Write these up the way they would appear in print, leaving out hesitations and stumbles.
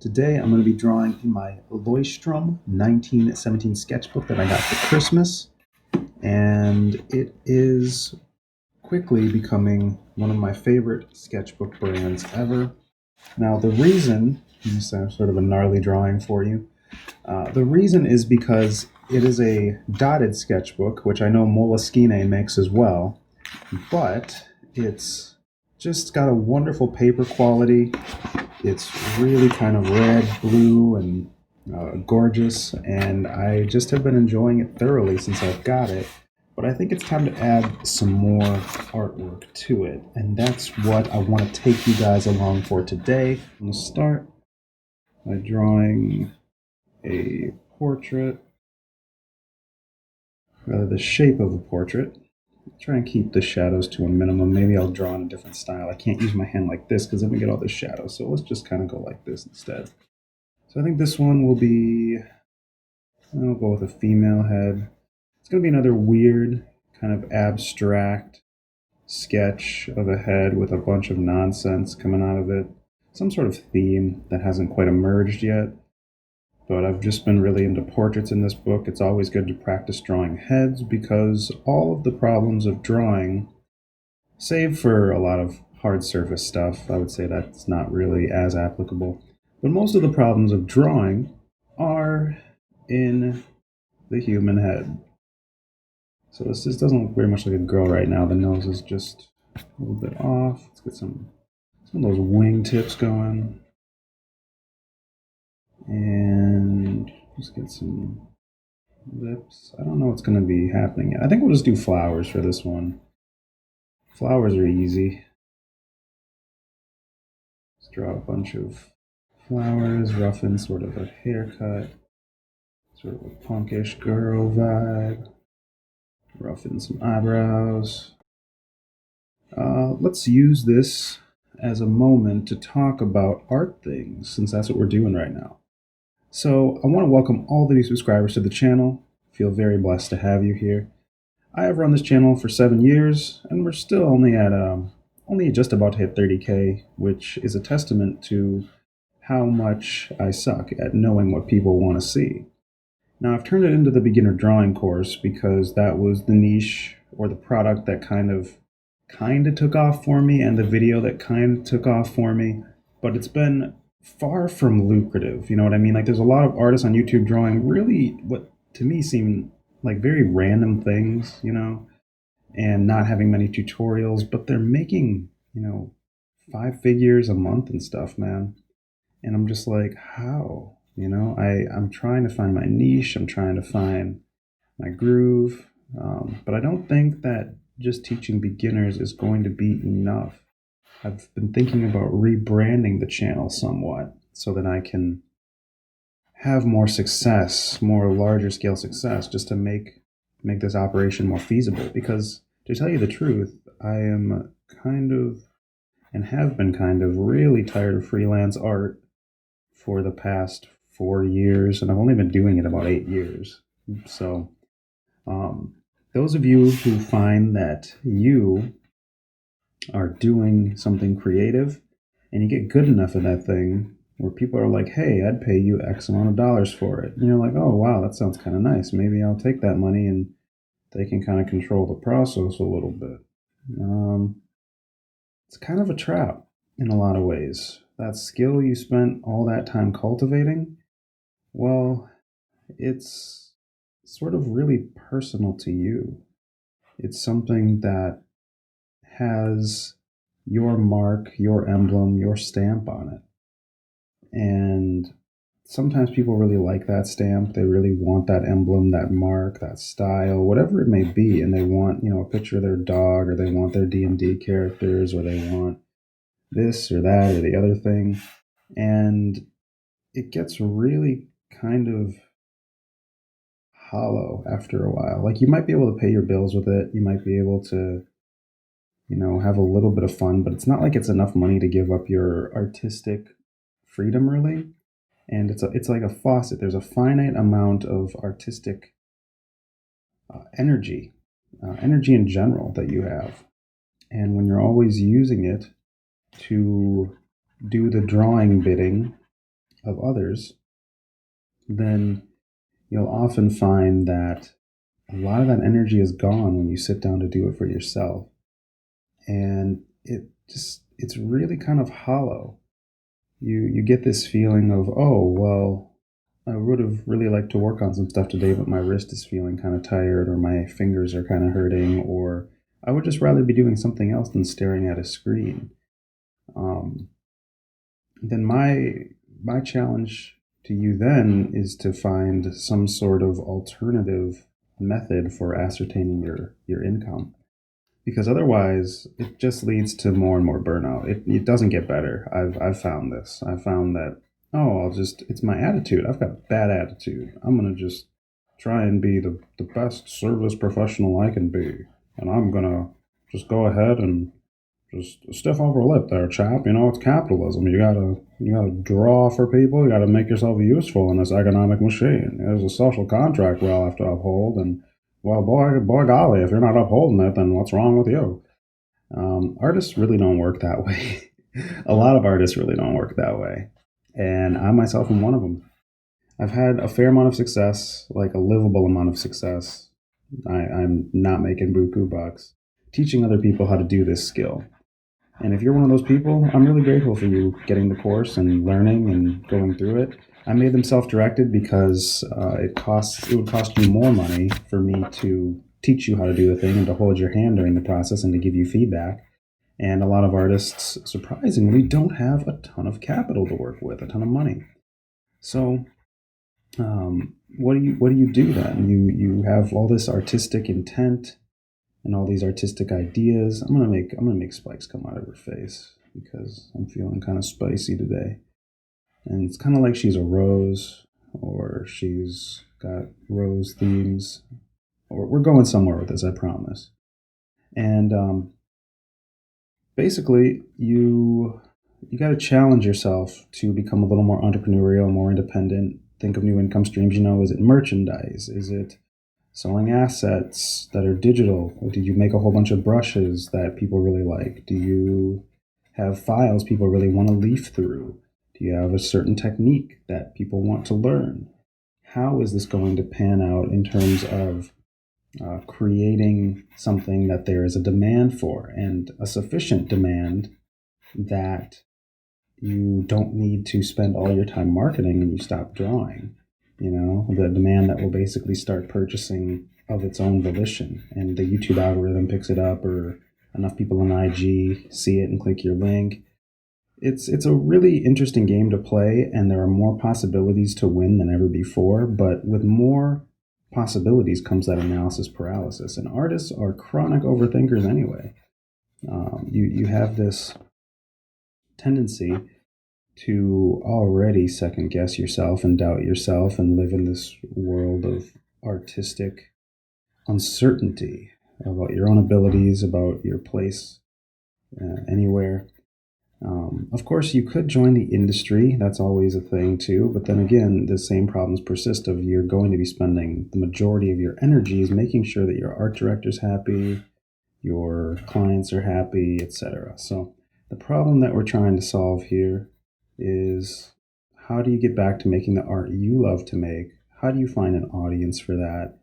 Today I'm going to be drawing in my Leuchtturm 1917 sketchbook that I got for Christmas, and it is quickly becoming one of my favorite sketchbook brands ever. Now, the reason, this is sort of a gnarly drawing for you, the reason is because it is a dotted sketchbook, which I know Moleskine makes as well, but it's just got a wonderful paper quality. It's really kind of red, blue, and gorgeous, and I just have been enjoying it thoroughly since I've got it. But I think it's time to add some more artwork to it, and that's what I want to take you guys along for today. I'm going to start by drawing a portrait, rather the shape of a portrait. Try and keep the shadows to a minimum. Maybe I'll draw in a different style. I can't use my hand like this because then we get all the shadows. So let's just kind of go like this instead. So I think this one will be, I'll go with a female head. It's going to be another weird, kind of abstract sketch of a head with a bunch of nonsense coming out of it. Some sort of theme that hasn't quite emerged yet. But I've just been really into portraits in this book. It's always good to practice drawing heads because all of the problems of drawing, save for a lot of hard surface stuff, I would say that's not really as applicable. But most of the problems of drawing are in the human head. So this doesn't look very much like a girl right now. The nose is just a little bit off. Let's get some of those wing tips going. And just get some lips. I don't know what's going to be happening yet. I think we'll just do flowers for this one. Flowers are easy. Let's draw a bunch of flowers, rough in sort of a haircut, sort of a punkish girl vibe. Rough in some eyebrows. Let's use this as a moment to talk about art things, since that's what we're doing right now. So I want to welcome all the new subscribers to the channel. Feel very blessed to have you here. I have run this channel for 7 years, and we're still only just about to hit 30K, which is a testament to how much I suck at knowing what people want to see. Now, I've turned it into the beginner drawing course because that was the niche or the product that kind of took off for me, and the video that kind of took off for me, but it's been far from lucrative. You know what I mean? Like, there's a lot of artists on YouTube drawing really what to me seem like very random things, and not having many tutorials, but they're making, 5 figures a month and stuff, man. And I'm just like, how? I'm trying to find my niche, I'm trying to find my groove, but I don't think that just teaching beginners is going to be enough. I've been thinking about rebranding the channel somewhat so that I can have more success, more larger scale success, just to make this operation more feasible. Because to tell you the truth, I am kind of, and have been kind of, really tired of freelance art for the past 4 years, and I've only been doing it about 8 years. So those of you who find that you are doing something creative and you get good enough at that thing where people are like, hey, I'd pay you X amount of dollars for it. And you're like, oh, wow, that sounds kind of nice. Maybe I'll take that money, and they can kind of control the process a little bit. It's kind of a trap in a lot of ways. That skill you spent all that time cultivating, well, it's sort of really personal to you. It's something that has your mark, your emblem, your stamp on it. And sometimes people really like that stamp. They really want that emblem, that mark, that style, whatever it may be. And they want, a picture of their dog, or they want their D&D characters, or they want this or that or the other thing. And it gets really kind of hollow after a while. Like, you might be able to pay your bills with it. You might be able to, have a little bit of fun, but it's not like it's enough money to give up your artistic freedom, really. And it's like a faucet. There's a finite amount of artistic energy in general that you have. And when you're always using it to do the drawing bidding of others, then you'll often find that a lot of that energy is gone when you sit down to do it for yourself. And it's really kind of hollow. You get this feeling of, oh, well, I would have really liked to work on some stuff today, but my wrist is feeling kind of tired, or my fingers are kind of hurting, or I would just rather be doing something else than staring at a screen. Um, then my challenge to you then is to find some sort of alternative method for ascertaining your income, because otherwise it just leads to more and more burnout. It doesn't get better. I've found this. I've found that, oh, it's my attitude. I've got a bad attitude. I'm gonna just try and be the best service professional I can be, and I'm gonna just go ahead and just stiff upper lip there, chap. It's capitalism. You gotta draw for people. You gotta make yourself useful in this economic machine. There's a social contract we all have to uphold, and well, boy, golly, if you're not upholding it, then what's wrong with you? Artists really don't work that way. A lot of artists really don't work that way, and I myself am one of them. I've had a fair amount of success, like a livable amount of success. I'm not making buku bucks teaching other people how to do this skill. And if you're one of those people, I'm really grateful for you getting the course and learning and going through it. I made them self-directed because it would cost you more money for me to teach you how to do the thing and to hold your hand during the process and to give you feedback. And a lot of artists, surprisingly, don't have a ton of capital to work with, a ton of money. So, what do you do then? You have all this artistic intent and all these artistic ideas. I'm gonna make spikes come out of her face because I'm feeling kind of spicy today. And it's kind of like she's a rose, or she's got rose themes, or we're going somewhere with this, I promise. And basically, you got to challenge yourself to become a little more entrepreneurial, more independent. Think of new income streams. Is it merchandise? Is it selling assets that are digital? Or did you make a whole bunch of brushes that people really like? Do you have files people really want to leaf through? Do you have a certain technique that people want to learn? How is this going to pan out in terms of creating something that there is a demand for, and a sufficient demand that you don't need to spend all your time marketing when you stop drawing? The demand that will basically start purchasing of its own volition, and the YouTube algorithm picks it up, or enough people on IG see it and click your link. It's a really interesting game to play, and there are more possibilities to win than ever before. But with more possibilities comes that analysis paralysis, and artists are chronic overthinkers anyway. You have this tendency to already second guess yourself and doubt yourself and live in this world of artistic uncertainty about your own abilities, about your place anywhere. Of course, you could join the industry. That's always a thing too. But then again, the same problems persist of you're going to be spending the majority of your energies making sure that your art director's happy, your clients are happy, etc. So the problem that we're trying to solve here is, how do you get back to making the art you love to make? How do you find an audience for that?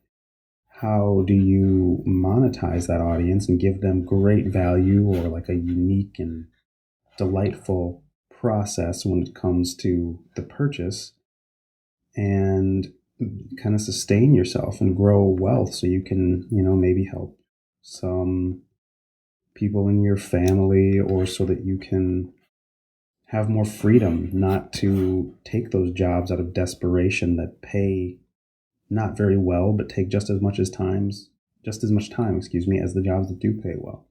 How do you monetize that audience and give them great value, or like a unique and delightful process when it comes to the purchase, and kind of sustain yourself and grow wealth so you can, maybe help some people in your family, or so that you can have more freedom not to take those jobs out of desperation that pay not very well but take just as much time, as the jobs that do pay well.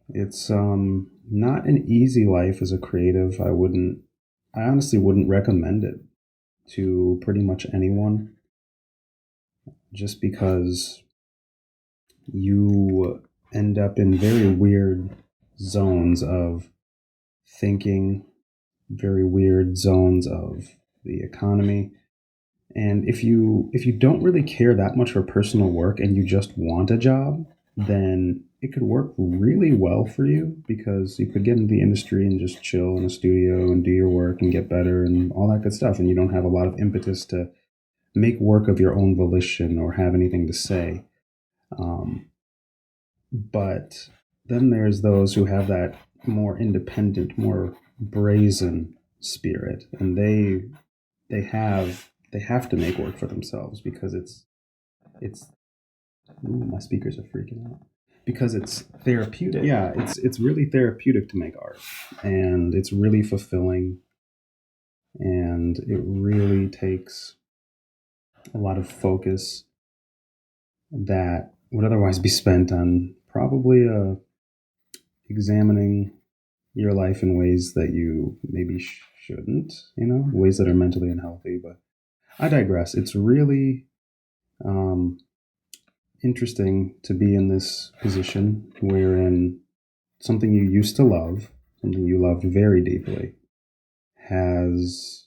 It's not an easy life as a creative. I honestly wouldn't recommend it to pretty much anyone, just because you end up in very weird zones of thinking, very weird zones of the economy. And if you don't really care that much for personal work and you just want a job, then it could work really well for you because you could get into the industry and just chill in a studio and do your work and get better and all that good stuff. And you don't have a lot of impetus to make work of your own volition or have anything to say. But then there's those who have that more independent, more brazen spirit, and they have to make work for themselves because it's ooh, my speakers are freaking out because it's therapeutic. Yeah, it's really therapeutic to make art, and it's really fulfilling, and it really takes a lot of focus that would otherwise be spent on probably examining your life in ways that you maybe shouldn't, ways that are mentally unhealthy. But I digress. It's really um, interesting to be in this position wherein something you used to love, something you loved very deeply, has,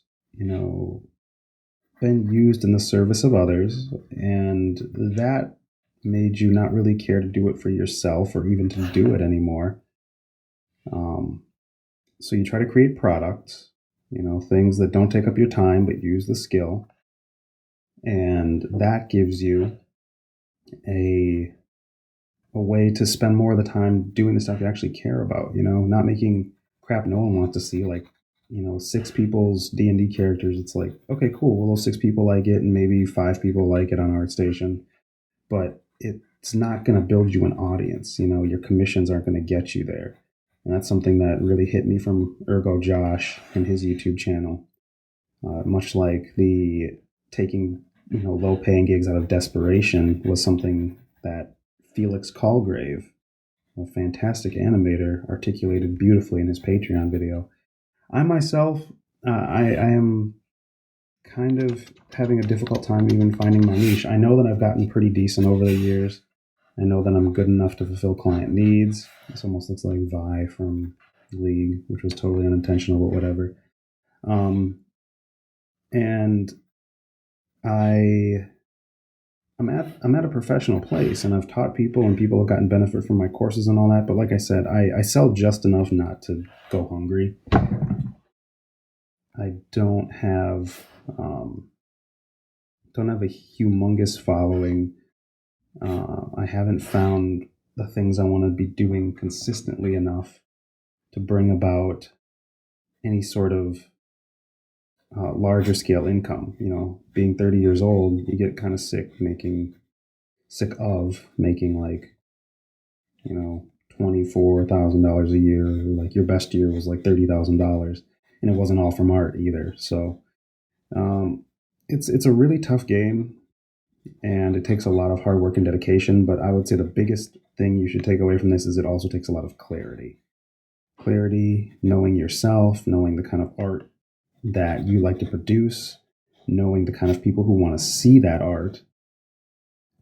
been used in the service of others, and that made you not really care to do it for yourself or even to do it anymore. Um, so you try to create products, things that don't take up your time but use the skill, and that gives you a way to spend more of the time doing the stuff you actually care about. Not making crap no one wants to see, like 6 people's D&D characters. It's like, okay, cool, well, those 6 people like it and maybe 5 people like it on ArtStation, but it's not going to build you an audience. Your commissions aren't going to get you there. And that's something that really hit me from Ergo Josh and his YouTube channel. Much like the taking low paying gigs out of desperation was something that Felix Colgrave, a fantastic animator, articulated beautifully in his Patreon video. I myself, I am kind of having a difficult time even finding my niche. I know that I've gotten pretty decent over the years. I know that I'm good enough to fulfill client needs. This almost looks like Vi from League, which was totally unintentional, but whatever. And I'm at a professional place, and I've taught people, and people have gotten benefit from my courses and all that. But like I said, I sell just enough not to go hungry. I don't have a humongous following. I haven't found the things I want to be doing consistently enough to bring about any sort of larger scale income. Being 30 years old, you get kind of sick of making like, $24,000 a year. Like your best year was like $30,000, and it wasn't all from art either. So it's a really tough game, and it takes a lot of hard work and dedication. But I would say the biggest thing you should take away from this is it also takes a lot of clarity. Clarity, knowing yourself, knowing the kind of art that you like to produce, knowing the kind of people who want to see that art.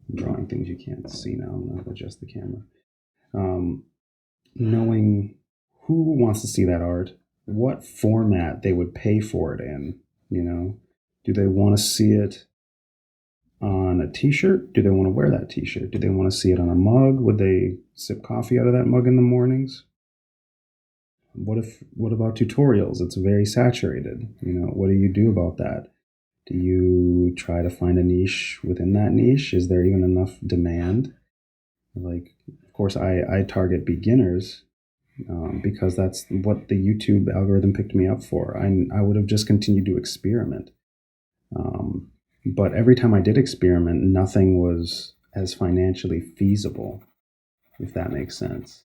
I'm drawing things you can't see now. I'm going to adjust the camera. Knowing who wants to see that art, what format they would pay for it in. Do they want to see it on a t-shirt? Do they want to wear that t-shirt? Do they want to see it on a mug? Would they sip coffee out of that mug in the mornings? What about tutorials? It's very saturated. What do you do about that? Do you try to find a niche within that niche? Is there even enough demand? Like, of course, I target beginners because that's what the YouTube algorithm picked me up for. I would have just continued to experiment. But every time I did experiment, nothing was as financially feasible, if that makes sense.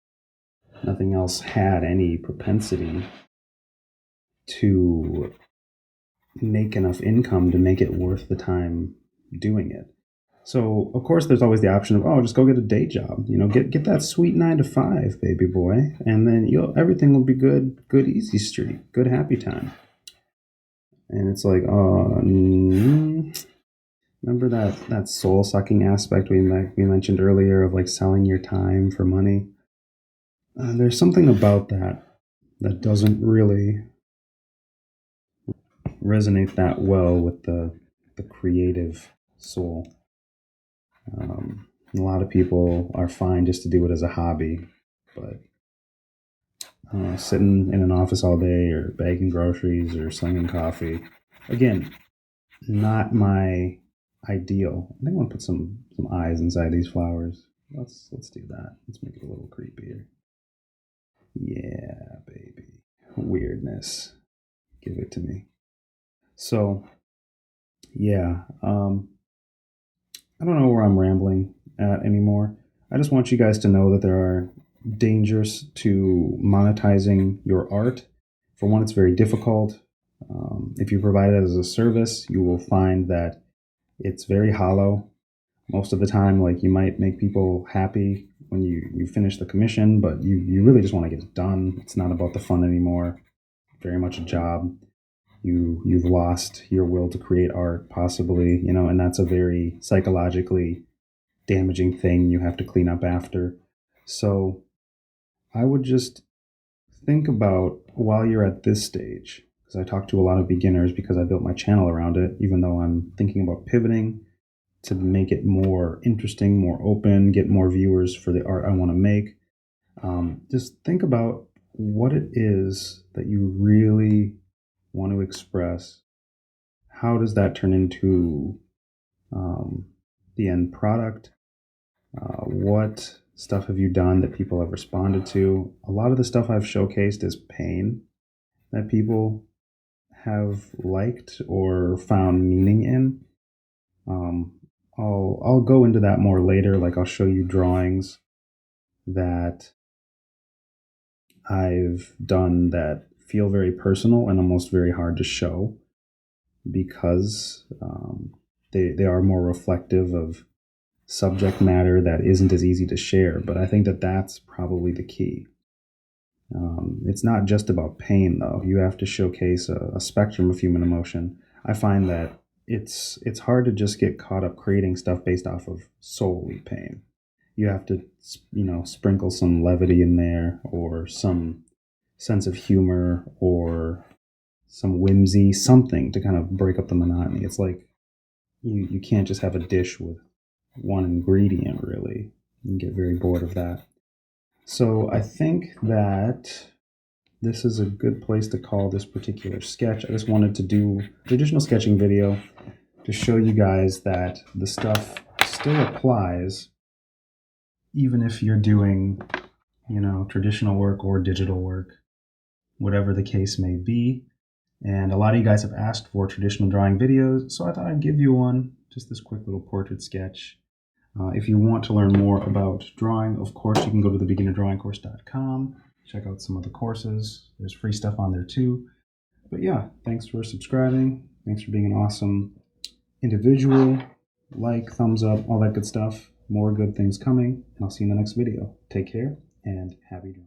Nothing else had any propensity to make enough income to make it worth the time doing it. So, of course, there's always the option of, just go get a day job. Get that sweet 9 to 5, baby boy, and then everything will be good easy street, good happy time. And it's like, remember that soul sucking aspect we mentioned earlier of like selling your time for money? There's something about that doesn't really resonate that well with the creative soul. And a lot of people are fine just to do it as a hobby, but sitting in an office all day or bagging groceries or slinging coffee, again, not my ideal. I think I want to put some eyes inside these flowers. Let's do that. Let's make it a little creepier. Yeah, baby. Weirdness. Give it to me. So, yeah, I don't know where I'm rambling at anymore. I just want you guys to know that there are dangers to monetizing your art. For one, it's very difficult. If you provide it as a service, you will find that it's very hollow. Most of the time, like you might make people happy when you finish the commission, but you really just want to get it done. It's not about the fun anymore. Very much a job. You've lost your will to create art, possibly, and that's a very psychologically damaging thing you have to clean up after. So I would just think about while you're at this stage, because I talk to a lot of beginners because I built my channel around it, even though I'm thinking about pivoting to make it more interesting, more open, get more viewers for the art I want to make. Just think about what it is that you really want to express. How does that turn into the end product? What stuff have you done that people have responded to? A lot of the stuff I've showcased is pain that people have liked or found meaning in. Um, I'll go into that more later. Like I'll show you drawings that I've done that feel very personal and almost very hard to show because they are more reflective of subject matter that isn't as easy to share. But I think that that's probably the key. It's not just about pain, though. You have to showcase a spectrum of human emotion. I find that it's hard to just get caught up creating stuff based off of solely pain. You have to, sprinkle some levity in there or some sense of humor or some whimsy, something to kind of break up the monotony. It's like you can't just have a dish with one ingredient, really. You get very bored of that. So I think that this is a good place to call this particular sketch. I just wanted to do the additional sketching video to show you guys that the stuff still applies even if you're doing, traditional work or digital work, whatever the case may be. And a lot of you guys have asked for traditional drawing videos, so I thought I'd give you one, just this quick little portrait sketch. If you want to learn more about drawing, of course, you can go to thebeginnerdrawingcourse.com, check out some of the courses. There's free stuff on there too. But yeah, thanks for subscribing. Thanks for being an awesome individual. Like, thumbs up, all that good stuff. More good things coming, and I'll see you in the next video. Take care, and happy drawing.